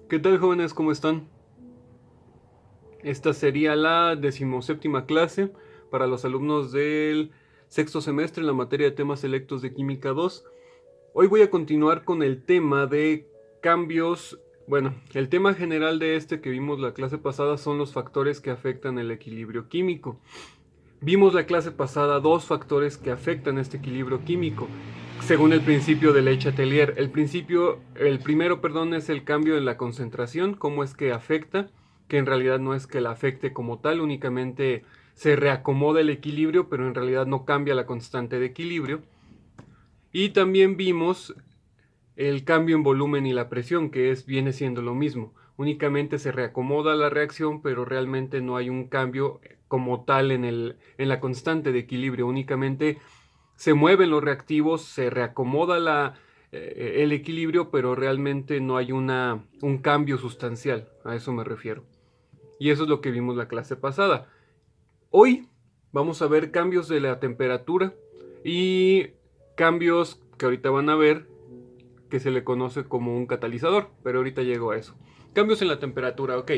¿Qué tal, jóvenes? ¿Cómo están? Esta sería la 17ª clase para los alumnos del sexto semestre en la materia de temas selectos de Química 2. Hoy voy a continuar con el tema de cambios. Bueno, el tema general de este que vimos la clase pasada son los factores que afectan el equilibrio químico. Vimos la clase pasada dos factores que afectan este equilibrio químico, según el principio de Le El primero, es el cambio en la concentración, cómo es que afecta, que en realidad no es que la afecte como tal, únicamente se reacomoda el equilibrio, pero en realidad no cambia la constante de equilibrio. Y también vimos el cambio en volumen y la presión, viene siendo lo mismo. Únicamente se reacomoda la reacción, pero realmente no hay un cambio como tal en la constante de equilibrio. Únicamente se mueven los reactivos, se reacomoda el equilibrio, pero realmente no hay un cambio sustancial. A eso me refiero. Y eso es lo que vimos la clase pasada. Hoy vamos a ver cambios de la temperatura y cambios que ahorita van a ver que se le conoce como un catalizador, pero ahorita llego a eso. Cambios en la temperatura, ok.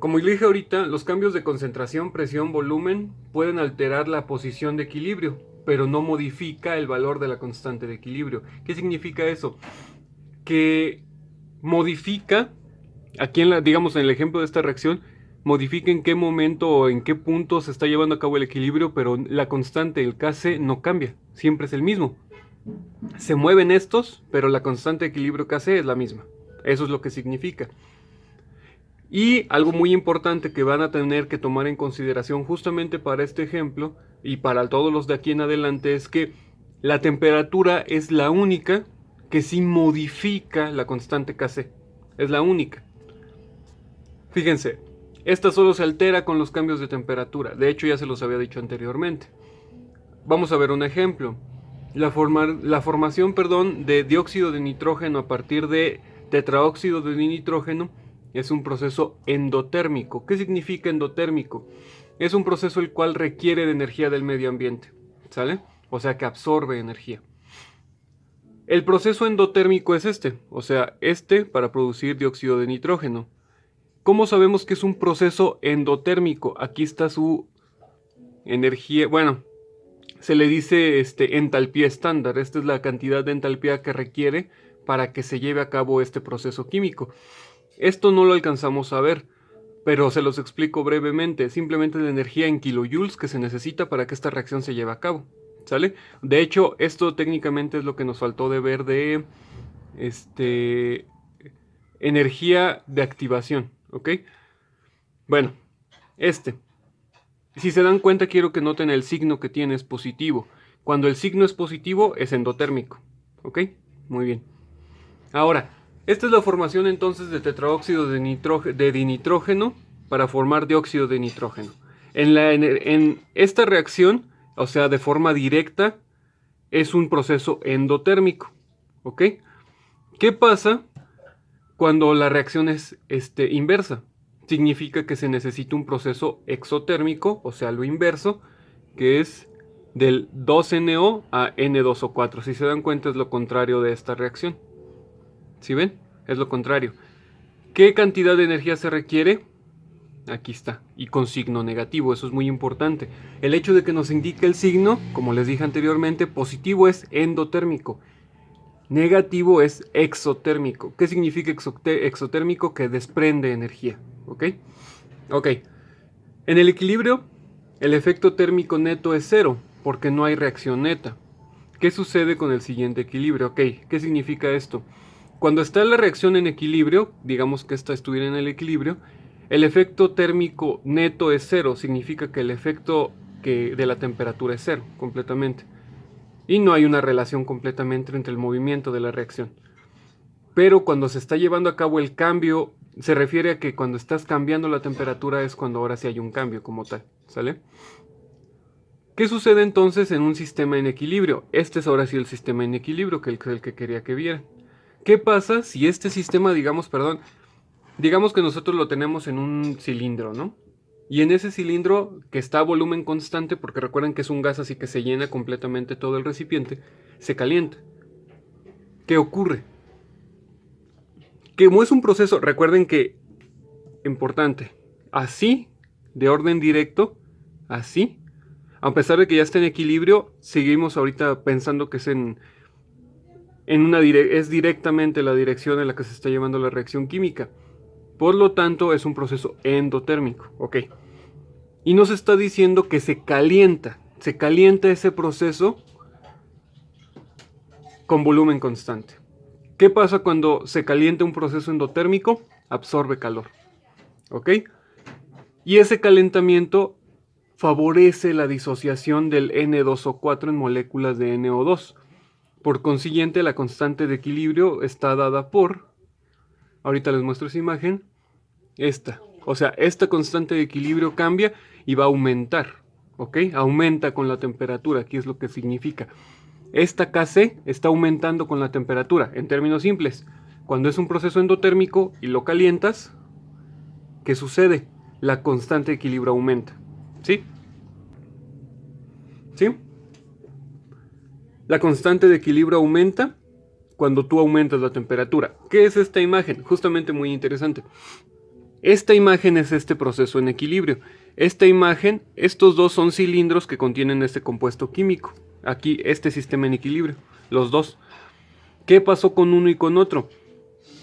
Como le dije ahorita, los cambios de concentración, presión, volumen pueden alterar la posición de equilibrio, pero no modifica el valor de la constante de equilibrio. ¿Qué significa eso? Que modifica, digamos en el ejemplo de esta reacción, modifica en qué momento o en qué punto se está llevando a cabo el equilibrio, pero la constante, el Kc, no cambia, siempre es el mismo. Se mueven estos, pero la constante de equilibrio Kc es la misma. Eso es lo que significa. Y algo muy importante que van a tener que tomar en consideración justamente para este ejemplo y para todos los de aquí en adelante es que la temperatura es la única que sí modifica la constante Kc. Es la única. Fíjense, esta solo se altera con los cambios de temperatura. De hecho, ya se los había dicho anteriormente. Vamos a ver un ejemplo. La formación de dióxido de nitrógeno a partir de tetraóxido de nitrógeno es un proceso endotérmico. ¿Qué significa endotérmico? Es un proceso el cual requiere de energía del medio ambiente, ¿sale? O sea que absorbe energía. El proceso endotérmico es este para producir dióxido de nitrógeno. ¿Cómo sabemos que es un proceso endotérmico? Aquí está su energía, bueno, se le dice entalpía estándar. Esta es la cantidad de entalpía que requiere para que se lleve a cabo este proceso químico. Esto no lo alcanzamos a ver, pero se los explico brevemente. Simplemente la energía en kilojoules que se necesita para que esta reacción se lleve a cabo. ¿Sale? De hecho, esto técnicamente es lo que nos faltó de ver de energía de activación. ¿Ok? Bueno, si se dan cuenta, quiero que noten el signo que tiene es positivo. Cuando el signo es positivo, es endotérmico. ¿Ok? Muy bien. Ahora, esta es la formación entonces de tetraóxido de dinitrógeno para formar dióxido de nitrógeno. En esta reacción, o sea, de forma directa, es un proceso endotérmico. ¿Ok? ¿Qué pasa cuando la reacción es inversa? Significa que se necesita un proceso exotérmico, o sea, lo inverso, que es del 2NO a N2O4. Si se dan cuenta, es lo contrario de esta reacción. ¿Sí ven? Es lo contrario. ¿Qué cantidad de energía se requiere? Aquí está. Y con signo negativo, eso es muy importante. El hecho de que nos indique el signo, como les dije anteriormente, positivo es endotérmico. Negativo es exotérmico. ¿Qué significa exotérmico? Que desprende energía. ¿Ok? Ok. En el equilibrio, el efecto térmico neto es cero, porque no hay reacción neta. ¿Qué sucede con el siguiente equilibrio? Ok, ¿qué significa esto? Cuando está la reacción en equilibrio, digamos que esta estuviera en el equilibrio, el efecto térmico neto es cero, significa que el efecto de la temperatura es cero, completamente. Y no hay una relación completamente entre el movimiento de la reacción. Pero cuando se está llevando a cabo el cambio, se refiere a que cuando estás cambiando la temperatura es cuando ahora sí hay un cambio como tal, ¿sale? ¿Qué sucede entonces en un sistema en equilibrio? Este es ahora sí el sistema en equilibrio, que es el que quería que vieran. ¿Qué pasa si este sistema, digamos que nosotros lo tenemos en un cilindro, ¿no? Y en ese cilindro, que está a volumen constante, porque recuerden que es un gas así que se llena completamente todo el recipiente, se calienta. ¿Qué ocurre? Como es un proceso, recuerden que, importante, así, de orden directo, así, a pesar de que ya está en equilibrio, seguimos ahorita pensando que es es directamente la dirección en la que se está llevando la reacción química. Por lo tanto, es un proceso endotérmico, ¿ok? Y nos está diciendo que se calienta ese proceso con volumen constante. ¿Qué pasa cuando se calienta un proceso endotérmico? Absorbe calor, ¿ok? Y ese calentamiento favorece la disociación del N2O4 en moléculas de NO2. Por consiguiente, la constante de equilibrio está dada por, ahorita les muestro esa imagen, esta. O sea, esta constante de equilibrio cambia y va a aumentar, ¿ok? Aumenta con la temperatura, aquí es lo que significa. Esta Kc está aumentando con la temperatura. En términos simples, cuando es un proceso endotérmico y lo calientas, ¿qué sucede? La constante de equilibrio aumenta, ¿sí? ¿Sí? La constante de equilibrio aumenta cuando tú aumentas la temperatura. ¿Qué es esta imagen? Justamente muy interesante. Esta imagen es este proceso en equilibrio. Esta imagen, estos dos son cilindros que contienen este compuesto químico. Aquí, este sistema en equilibrio, los dos. ¿Qué pasó con uno y con otro?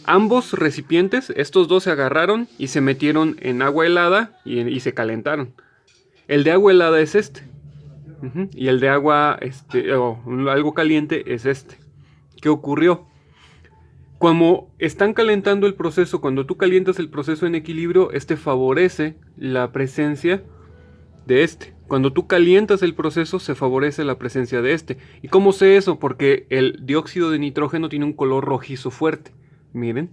Ambos recipientes, estos dos se agarraron y se metieron en agua helada y se calentaron. El de agua helada es este. Y el de agua, algo caliente es este. ¿Qué ocurrió? Como están calentando el proceso, cuando tú calientas el proceso en equilibrio, este favorece la presencia de este. Cuando tú calientas el proceso, se favorece la presencia de este. ¿Y cómo sé eso? Porque el dióxido de nitrógeno tiene un color rojizo fuerte. Miren.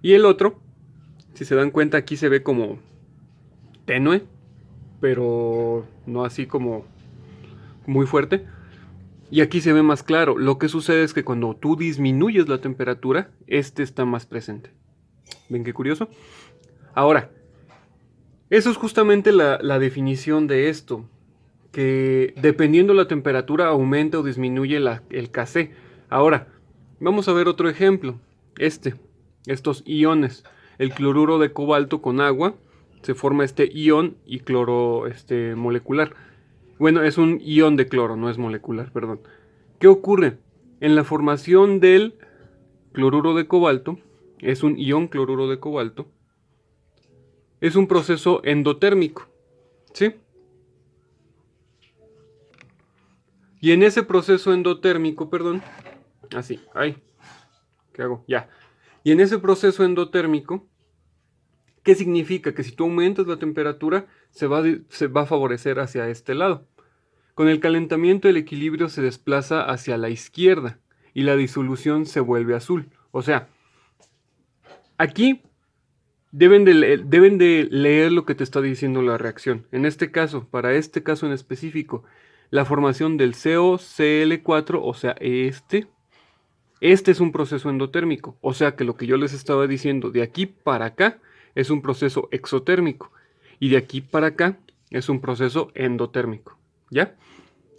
Y el otro, si se dan cuenta, aquí se ve como tenue, pero no así como muy fuerte. Y aquí se ve más claro. Lo que sucede es que cuando tú disminuyes la temperatura, este está más presente. ¿Ven qué curioso? Ahora, eso es justamente la definición de esto. Que dependiendo la temperatura aumenta o disminuye el Kc. Ahora, vamos a ver otro ejemplo. Estos iones. El cloruro de cobalto con agua. Se forma este ion y cloro molecular. Bueno, es un ion de cloro, no es molecular, perdón. ¿Qué ocurre? En la formación del cloruro de cobalto, es un ion cloruro de cobalto, es un proceso endotérmico, ¿sí? Y en ese proceso endotérmico, perdón, así, ¿qué hago? Ya. Y en ese proceso endotérmico, ¿qué significa? Que si tú aumentas la temperatura, se va a favorecer hacia este lado. Con el calentamiento el equilibrio se desplaza hacia la izquierda y la disolución se vuelve azul. O sea, aquí deben de leer lo que te está diciendo la reacción. En este caso, para este caso en específico, la formación del COCl4, o sea, este es un proceso endotérmico. O sea que lo que yo les estaba diciendo de aquí para acá es un proceso exotérmico. Y de aquí para acá es un proceso endotérmico. ¿Ya?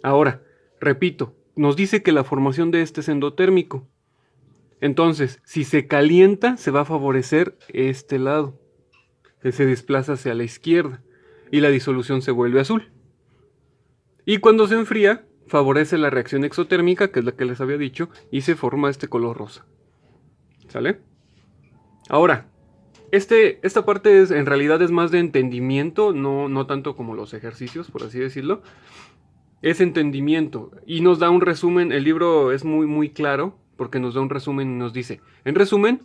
Ahora, repito, nos dice que la formación de este es endotérmico. Entonces, si se calienta, se va a favorecer este lado, que se desplaza hacia la izquierda y la disolución se vuelve azul. Y cuando se enfría, favorece la reacción exotérmica, que es la que les había dicho, y se forma este color rosa. ¿Sale? Ahora, esta parte en realidad es más de entendimiento, no tanto como los ejercicios, por así decirlo. Es entendimiento y nos da un resumen. El libro es muy claro porque nos da un resumen y nos dice, en resumen,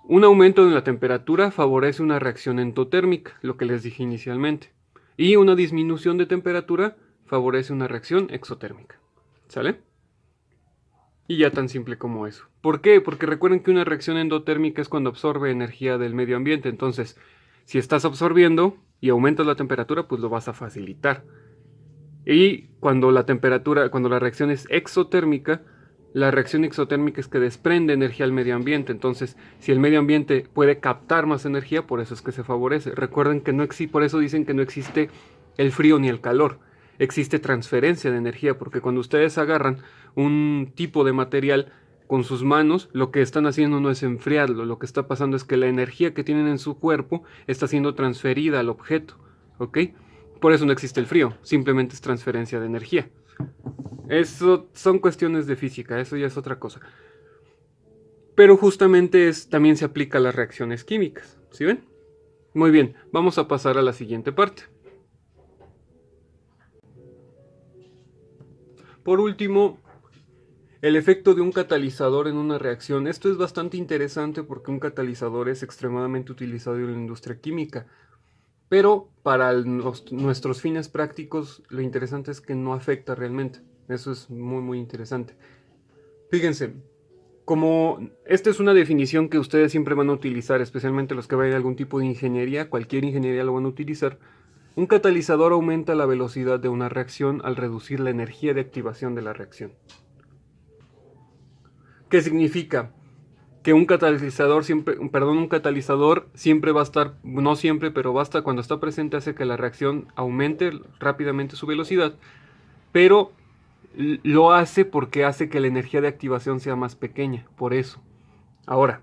un aumento en la temperatura favorece una reacción endotérmica, lo que les dije inicialmente, y una disminución de temperatura favorece una reacción exotérmica. ¿Sale? Y ya tan simple como eso. ¿Por qué? Porque recuerden que una reacción endotérmica es cuando absorbe energía del medio ambiente. Entonces, si estás absorbiendo y aumentas la temperatura, pues lo vas a facilitar. Y cuando la reacción es exotérmica, la reacción exotérmica es que desprende energía al medio ambiente. Entonces, si el medio ambiente puede captar más energía, por eso es que se favorece. Recuerden que por eso dicen que no existe el frío ni el calor. Existe transferencia de energía, porque cuando ustedes agarran un tipo de material con sus manos, lo que están haciendo no es enfriarlo, lo que está pasando es que la energía que tienen en su cuerpo está siendo transferida al objeto, ¿ok? Por eso no existe el frío, simplemente es transferencia de energía. Eso son cuestiones de física, eso ya es otra cosa. Pero justamente también se aplica a las reacciones químicas, ¿sí ven? Muy bien, vamos a pasar a la siguiente parte. Por último, el efecto de un catalizador en una reacción. Esto es bastante interesante porque un catalizador es extremadamente utilizado en la industria química. Pero para nuestros fines prácticos, lo interesante es que no afecta realmente. Eso es muy interesante. Fíjense, como esta es una definición que ustedes siempre van a utilizar, especialmente los que vayan a algún tipo de ingeniería, cualquier ingeniería lo van a utilizar. Un catalizador aumenta la velocidad de una reacción al reducir la energía de activación de la reacción. ¿Qué significa? Que un catalizador siempre va a estar, no siempre, pero basta cuando está presente, hace que la reacción aumente rápidamente su velocidad, pero lo hace porque hace que la energía de activación sea más pequeña, por eso. Ahora,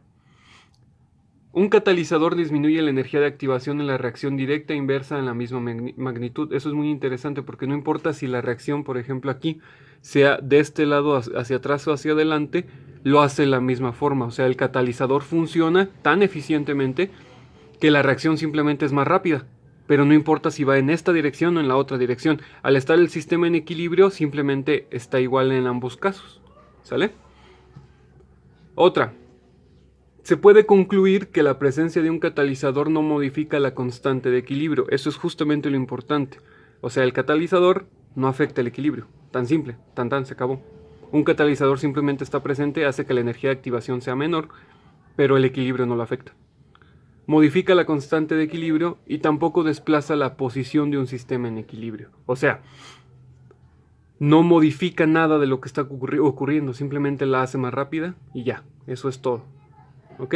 un catalizador disminuye la energía de activación en la reacción directa e inversa en la misma magnitud. Eso es muy interesante porque no importa si la reacción, por ejemplo aquí, sea de este lado hacia atrás o hacia adelante, lo hace de la misma forma. O sea, el catalizador funciona tan eficientemente que la reacción simplemente es más rápida. Pero no importa si va en esta dirección o en la otra dirección. Al estar el sistema en equilibrio, simplemente está igual en ambos casos. ¿Sale? Otra. Se puede concluir que la presencia de un catalizador no modifica la constante de equilibrio. Eso es justamente lo importante. O sea, el catalizador no afecta el equilibrio. Tan simple, se acabó. Un catalizador simplemente está presente, hace que la energía de activación sea menor, pero el equilibrio no lo afecta. Modifica la constante de equilibrio y tampoco desplaza la posición de un sistema en equilibrio. O sea, no modifica nada de lo que está ocurriendo, simplemente la hace más rápida y ya, eso es todo. ¿Ok?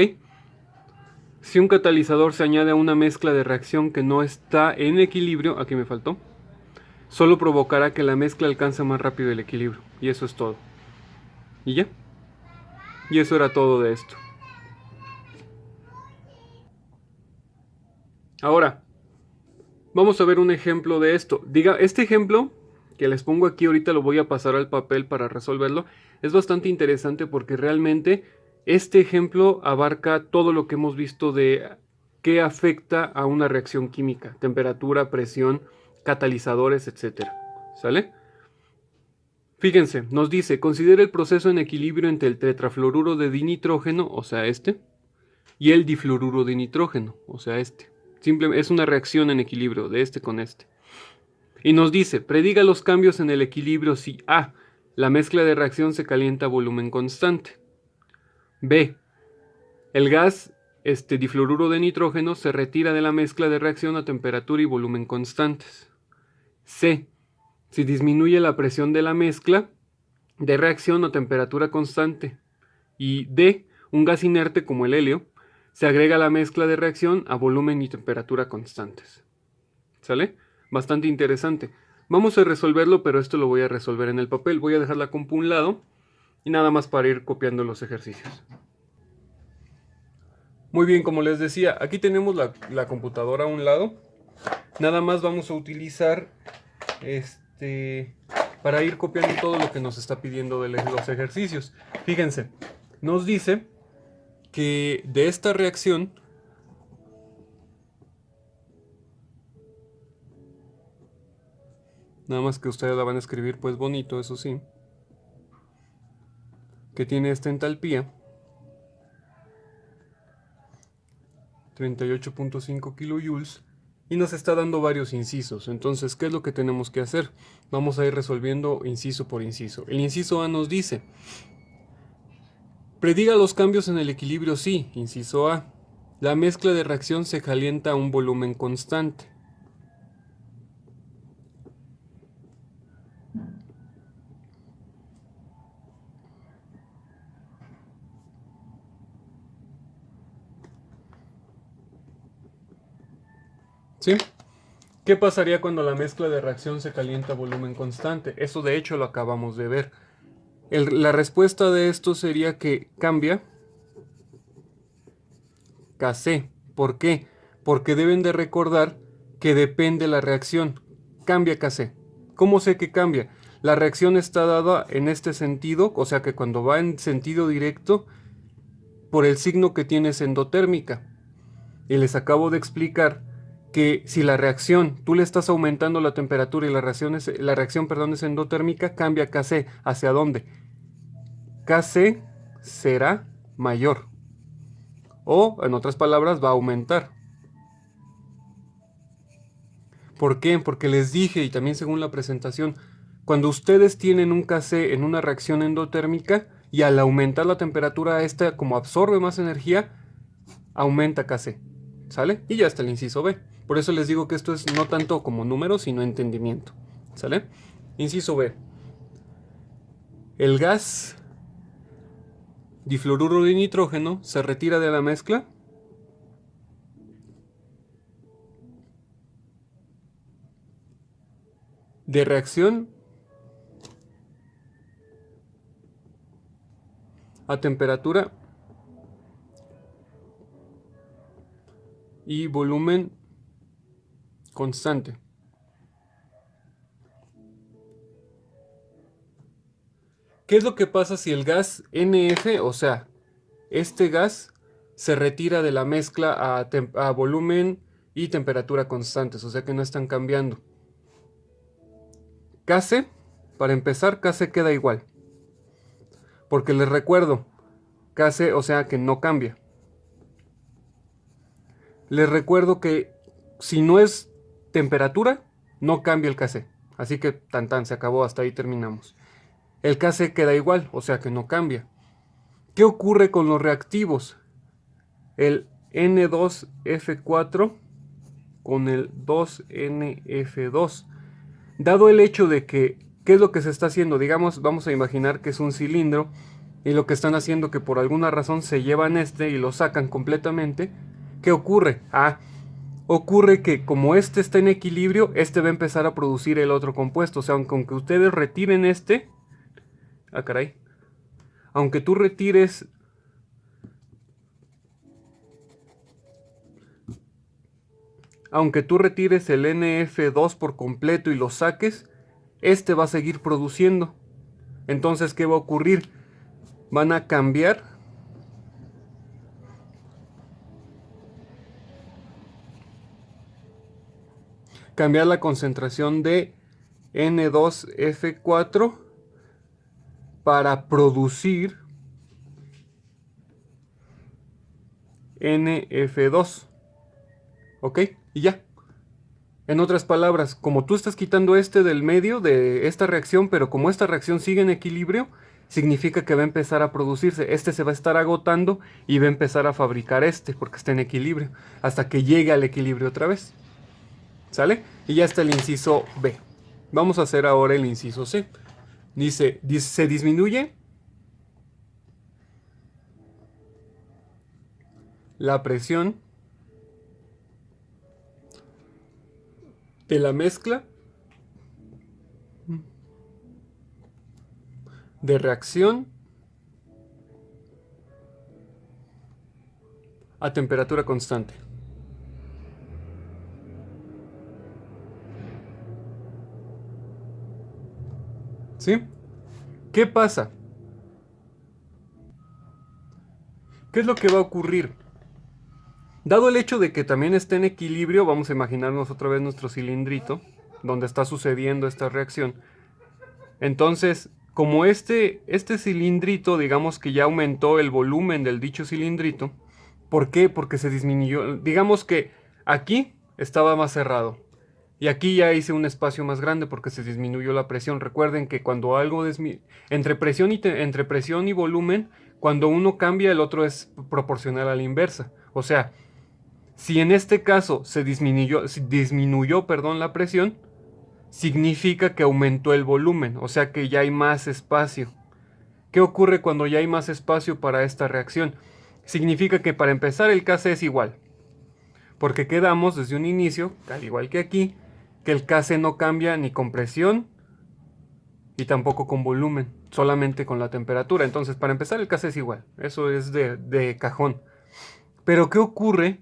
Si un catalizador se añade a una mezcla de reacción que no está en equilibrio, aquí me faltó, solo provocará que la mezcla alcance más rápido el equilibrio. Y eso es todo. ¿Y ya? Y eso era todo de esto. Ahora, vamos a ver un ejemplo de esto. Este ejemplo que les pongo aquí ahorita lo voy a pasar al papel para resolverlo. Es bastante interesante porque realmente este ejemplo abarca todo lo que hemos visto de qué afecta a una reacción química. Temperatura, presión, catalizadores, etc. ¿Sale? Fíjense, nos dice, considera el proceso en equilibrio entre el tetrafluoruro de dinitrógeno, o sea este, y el difluoruro de nitrógeno, o sea este. Es una reacción en equilibrio de este con este. Y nos dice, prediga los cambios en el equilibrio si A, la mezcla de reacción se calienta a volumen constante. B, el gas difluoruro de nitrógeno se retira de la mezcla de reacción a temperatura y volumen constantes. C, si disminuye la presión de la mezcla de reacción a temperatura constante. Y D, un gas inerte como el helio, se agrega a la mezcla de reacción a volumen y temperatura constantes. ¿Sale? Bastante interesante. Vamos a resolverlo, pero esto lo voy a resolver en el papel. Voy a dejar la compu a un lado y nada más para ir copiando los ejercicios. Muy bien, como les decía, aquí tenemos la computadora a un lado. Nada más vamos a utilizar para ir copiando todo lo que nos está pidiendo de los ejercicios. Fíjense, nos dice que de esta reacción nada más que ustedes la van a escribir pues bonito, eso sí, que tiene esta entalpía 38.5 kilojoules y nos está dando varios incisos. Entonces, ¿qué es lo que tenemos que hacer? Vamos a ir resolviendo inciso por inciso. El inciso A nos dice, prediga los cambios en el equilibrio si, inciso A, la mezcla de reacción se calienta a un volumen constante. ¿Sí? ¿Qué pasaría cuando la mezcla de reacción se calienta a volumen constante? Eso de hecho lo acabamos de ver. La respuesta de esto sería que cambia Kc. ¿Por qué? Porque deben de recordar que depende la reacción. Cambia Kc. ¿Cómo sé que cambia? La reacción está dada en este sentido, o sea que cuando va en sentido directo, por el signo que tienes endotérmica. Y les acabo de explicar que si la reacción, tú le estás aumentando la temperatura y la reacción, es endotérmica, cambia Kc. ¿Hacia dónde? Kc será mayor. O, en otras palabras, va a aumentar. ¿Por qué? Porque les dije, y también según la presentación, cuando ustedes tienen un Kc en una reacción endotérmica y al aumentar la temperatura esta, como absorbe más energía, aumenta Kc. ¿Sale? Y ya está el inciso B. Por eso les digo que esto es no tanto como números, sino entendimiento. ¿Sale? Inciso B. El gas difluoruro de nitrógeno se retira de la mezcla de reacción a temperatura y volumen constante. ¿Qué es lo que pasa si el gas NF, o sea, este gas se retira de la mezcla a volumen y temperatura constantes, o sea que no están cambiando? Kc, para empezar, Kc queda igual. Porque les recuerdo, Kc, o sea que no cambia. Les recuerdo que si no es temperatura, no cambia el Kc. Así que tan se acabó, hasta ahí terminamos. El Kc queda igual, o sea que no cambia. ¿Qué ocurre con los reactivos? El N2F4 con el 2NF2. Dado el hecho de que, ¿qué es lo que se está haciendo? Digamos, vamos a imaginar que es un cilindro y lo que están haciendo que por alguna razón se llevan y lo sacan completamente. ¿Qué ocurre? Ocurre que como este está en equilibrio, este va a empezar a producir el otro compuesto. O sea, aunque ustedes retiren caray. Aunque tú retires el NF2 por completo y lo saques, este va a seguir produciendo. Entonces, ¿qué va a ocurrir? Van a cambiar la concentración de N2F4 para producir NF2. ¿Ok? Y ya. En otras palabras, como tú estás quitando del medio de esta reacción, pero como esta reacción sigue en equilibrio, significa que va a empezar a producirse. Se va a estar agotando y va a empezar a fabricar porque está en equilibrio, hasta que llegue al equilibrio otra vez. ¿Sale? Y ya está el inciso B. Vamos a hacer ahora el inciso C. Dice, se disminuye la presión de la mezcla de reacción a temperatura constante. ¿Sí? ¿Qué pasa? ¿Qué es lo que va a ocurrir? Dado el hecho de que también está en equilibrio, vamos a imaginarnos otra vez nuestro cilindrito, donde está sucediendo esta reacción. Entonces, como este cilindrito, digamos que ya aumentó el volumen del dicho cilindrito. ¿Por qué? Porque se disminuyó. Digamos que aquí estaba más cerrado. Y aquí ya hice un espacio más grande porque se disminuyó la presión. Recuerden que cuando algo entre presión y volumen, cuando uno cambia, el otro es proporcional a la inversa. O sea, si en este caso se disminuyó, la presión, significa que aumentó el volumen, o sea que ya hay más espacio. ¿Qué ocurre cuando ya hay más espacio para esta reacción? Significa que para empezar el Kc es igual, porque quedamos desde un inicio, al igual que aquí, que el Kc no cambia ni con presión y tampoco con volumen. solamente con la temperatura. Entonces, para empezar, el Kc es igual. Eso es de cajón. Pero, ¿qué ocurre?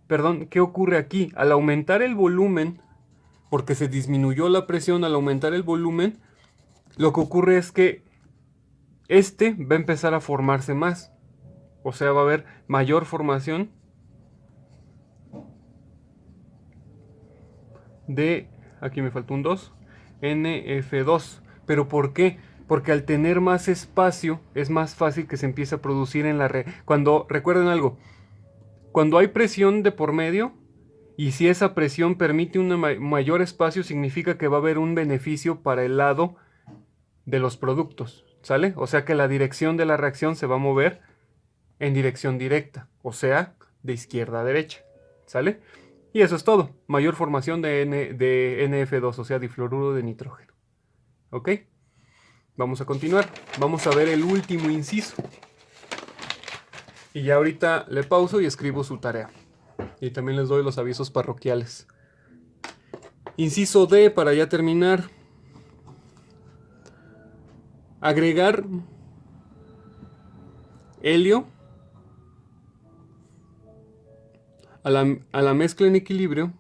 Perdón, ¿qué ocurre aquí? Al aumentar el volumen, porque se disminuyó la presión, al aumentar el volumen, lo que ocurre es que va a empezar a formarse más. O sea, va a haber mayor formación de, aquí me faltó un 2, NF2. ¿Pero por qué? Porque al tener más espacio es más fácil que se empiece a producir en la red. Cuando, recuerden algo, cuando hay presión de por medio, y si esa presión permite un mayor espacio, significa que va a haber un beneficio para el lado de los productos, ¿sale? O sea que la dirección de la reacción se va a mover en dirección directa, o sea, de izquierda a derecha, ¿sale? Y eso es todo, mayor formación de NF2, o sea, difluoruro de nitrógeno. ¿Ok? Vamos a continuar, vamos a ver el último inciso. Y ya ahorita le pauso y escribo su tarea. Y también les doy los avisos parroquiales. Inciso D, para ya terminar. Agregar helio a la mezcla en equilibrio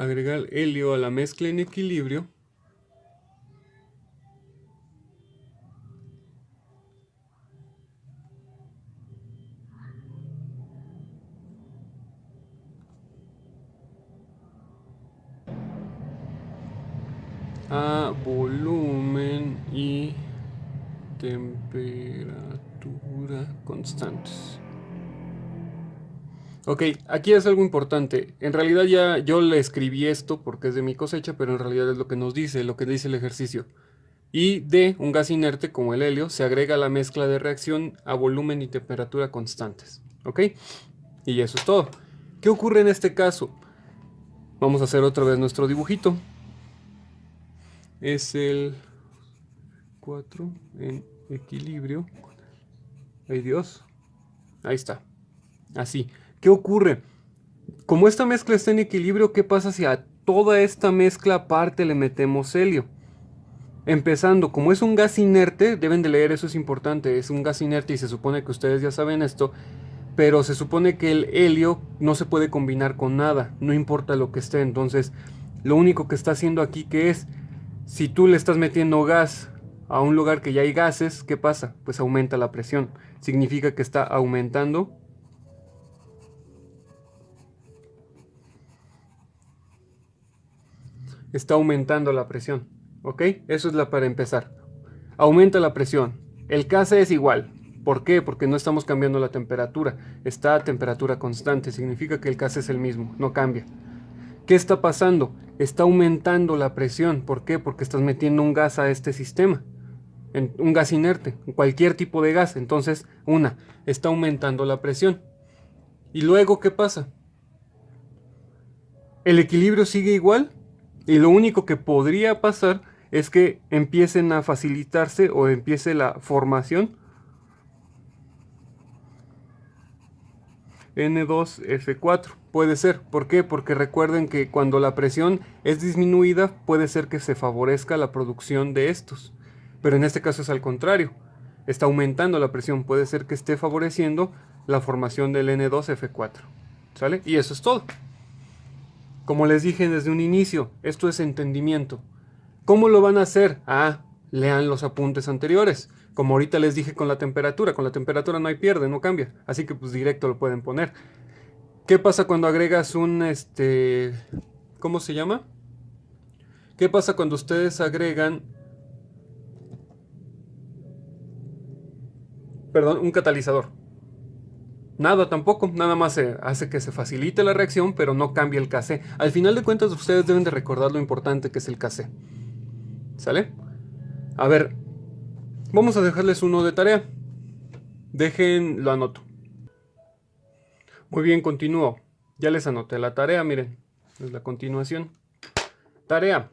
agregar helio a la mezcla en equilibrio a volumen y temperatura constantes. Ok, aquí es algo importante. En realidad ya yo le escribí esto porque es de mi cosecha, pero en realidad es lo que nos dice, lo que dice el ejercicio. Y D, un gas inerte como el helio, se agrega a la mezcla de reacción a volumen y temperatura constantes. ¿Ok? Y eso es todo. ¿Qué ocurre en este caso? Vamos a hacer otra vez nuestro dibujito. Es el 4 en equilibrio. ¡Ay Dios! Ahí está. Así. ¿Qué ocurre? Como esta mezcla está en equilibrio, ¿qué pasa si a toda esta mezcla aparte le metemos helio? Empezando, como es un gas inerte, deben de leer, eso es importante, es un gas inerte y se supone que ustedes ya saben esto, pero se supone que el helio no se puede combinar con nada, no importa lo que esté. Entonces, lo único que está haciendo aquí que es, si tú le estás metiendo gas a un lugar que ya hay gases, ¿qué pasa? Pues aumenta la presión, significa que está aumentando la presión, ¿ok? Eso es para empezar. Aumenta la presión. El Kc es igual. ¿Por qué? Porque no estamos cambiando la temperatura. Está a temperatura constante. Significa que el Kc es el mismo, no cambia. ¿Qué está pasando? Está aumentando la presión. ¿Por qué? Porque estás metiendo un gas a este sistema. Un gas inerte, cualquier tipo de gas. Entonces, está aumentando la presión. ¿Y luego qué pasa? El equilibrio sigue igual. Y lo único que podría pasar es que empiecen a facilitarse o empiece la formación N2F4. Puede ser. ¿Por qué? Porque recuerden que cuando la presión es disminuida puede ser que se favorezca la producción de estos. Pero en este caso es al contrario. Está aumentando la presión. Puede ser que esté favoreciendo la formación del N2F4. ¿Sale? Y eso es todo. Como les dije desde un inicio, esto es entendimiento. ¿Cómo lo van a hacer? Lean los apuntes anteriores. Como ahorita les dije con la temperatura no hay pierde, no cambia. Así que pues directo lo pueden poner. ¿Qué pasa cuando agregas ¿cómo se llama? ¿Qué pasa cuando ustedes agregan, un catalizador? Nada tampoco, nada más hace que se facilite la reacción, pero no cambia el Kc. Al final de cuentas ustedes deben de recordar lo importante que es el Kc. ¿Sale? A ver, vamos a dejarles uno de tarea. Lo anoto. Muy bien, continúo. Ya les anoté la tarea, miren. Es la continuación. Tarea.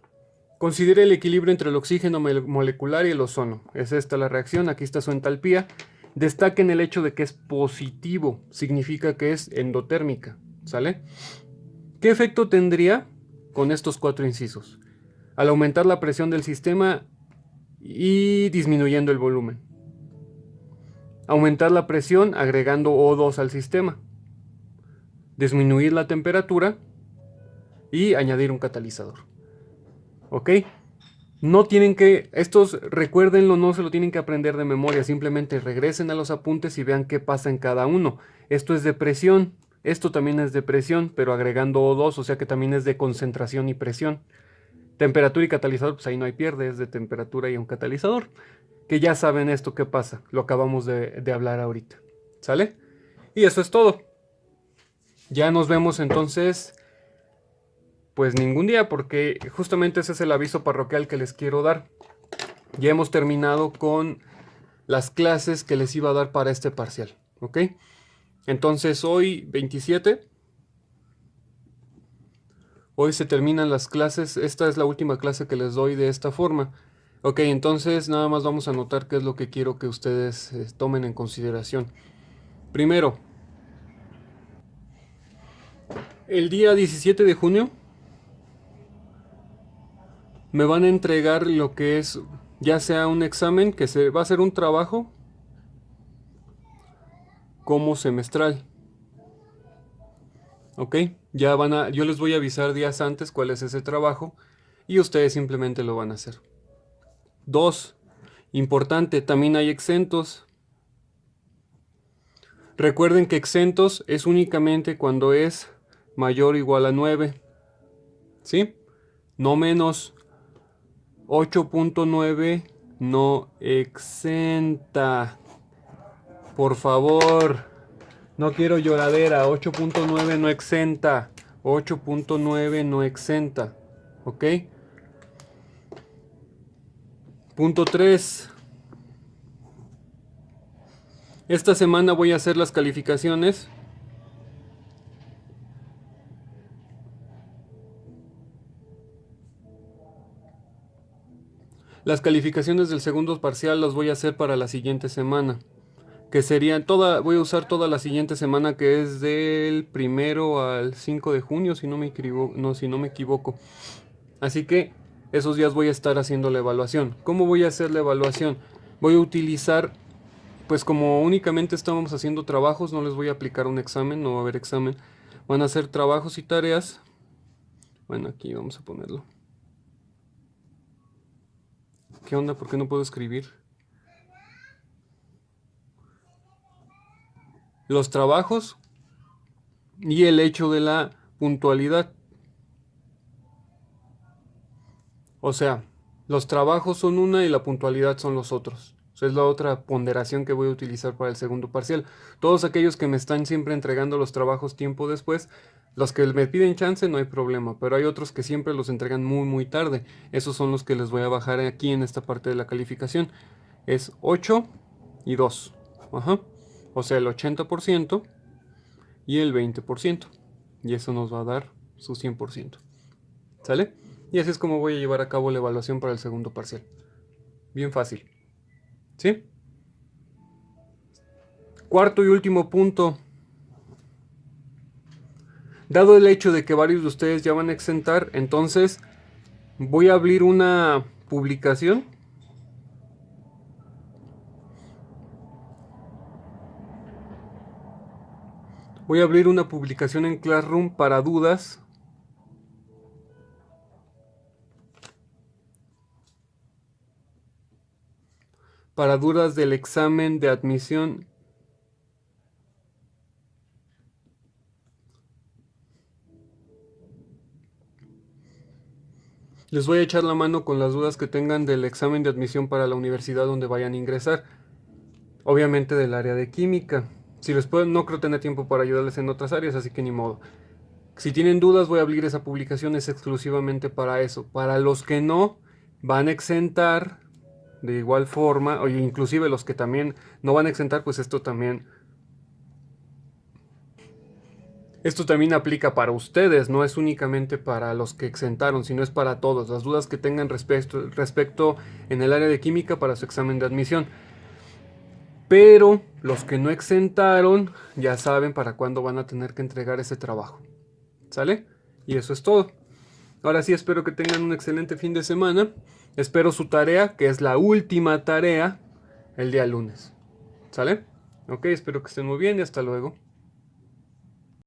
Considere el equilibrio entre el oxígeno molecular y el ozono. Es esta la reacción, aquí está su entalpía. Destaquen el hecho de que es positivo, significa que es endotérmica, ¿sale? ¿Qué efecto tendría con estos 4 incisos? Al aumentar la presión del sistema y disminuyendo el volumen. Aumentar la presión agregando O2 al sistema. Disminuir la temperatura y añadir un catalizador. ¿Ok? No tienen que, estos recuérdenlo, no se lo tienen que aprender de memoria, simplemente regresen a los apuntes y vean qué pasa en cada uno. Esto es de presión, esto también es de presión, pero agregando O2, o sea que también es de concentración y presión. Temperatura y catalizador, pues ahí no hay pierde, es de temperatura y un catalizador. Que ya saben esto que pasa, lo acabamos de hablar ahorita. ¿Sale? Y eso es todo. Ya nos vemos entonces, pues ningún día, porque justamente ese es el aviso parroquial que les quiero dar. Ya hemos terminado con las clases que les iba a dar para este parcial, ¿ok? Entonces hoy 27, hoy se terminan las clases, esta es la última clase que les doy de esta forma. Ok, entonces nada más vamos a anotar qué es lo que quiero que ustedes tomen en consideración. Primero, el día 17 de junio me van a entregar lo que es ya sea un examen, que se va a ser un trabajo como semestral. Ok, ya yo les voy a avisar días antes cuál es ese trabajo y ustedes simplemente lo van a hacer. 2. Importante, también hay exentos. Recuerden que exentos es únicamente cuando es mayor o igual a 9. ¿Sí? No menos. 8.9 no exenta. Por favor. No quiero lloradera. 8.9 no exenta. 8.9 no exenta. ¿Ok? Punto 3. Esta semana voy a hacer las calificaciones. Las calificaciones del segundo parcial las voy a hacer para la siguiente semana. Que serían voy a usar toda la siguiente semana, que es del 1 al 5 de junio, si no me equivoco. Así que esos días voy a estar haciendo la evaluación. ¿Cómo voy a hacer la evaluación? Voy a utilizar, pues como únicamente estamos haciendo trabajos, no les voy a aplicar un examen, no va a haber examen. Van a ser trabajos y tareas. Bueno, aquí vamos a ponerlo. ¿Qué onda? ¿Por qué no puedo escribir? Los trabajos y el hecho de la puntualidad. O sea, los trabajos son una y la puntualidad son los otros. O sea, es la otra ponderación que voy a utilizar para el segundo parcial. Todos aquellos que me están siempre entregando los trabajos tiempo después, los que me piden chance no hay problema, pero hay otros que siempre los entregan muy tarde. Esos son los que les voy a bajar aquí en esta parte de la calificación. Es 8 y 2. Ajá. O sea, el 80% y el 20%. Y eso nos va a dar su 100%. ¿Sale? Y así es como voy a llevar a cabo la evaluación para el segundo parcial. Bien fácil. ¿Sí? Cuarto y último punto. Dado el hecho de que varios de ustedes ya van a exentar, entonces voy a abrir una publicación. Voy a abrir una publicación en Classroom para dudas. Para dudas del examen de admisión. Les voy a echar la mano con las dudas que tengan del examen de admisión para la universidad donde vayan a ingresar. Obviamente del área de química. Si les puedo, no creo tener tiempo para ayudarles en otras áreas, así que ni modo. Si tienen dudas, voy a abrir esa publicación, es exclusivamente para eso. Para los que no, van a exentar de igual forma, o inclusive los que también no van a exentar, pues esto también aplica para ustedes, no es únicamente para los que exentaron, sino es para todos. Las dudas que tengan respecto en el área de química para su examen de admisión. Pero los que no exentaron ya saben para cuándo van a tener que entregar ese trabajo. ¿Sale? Y eso es todo. Ahora sí, espero que tengan un excelente fin de semana. Espero su tarea, que es la última tarea, el día lunes. ¿Sale? Ok, espero que estén muy bien y hasta luego.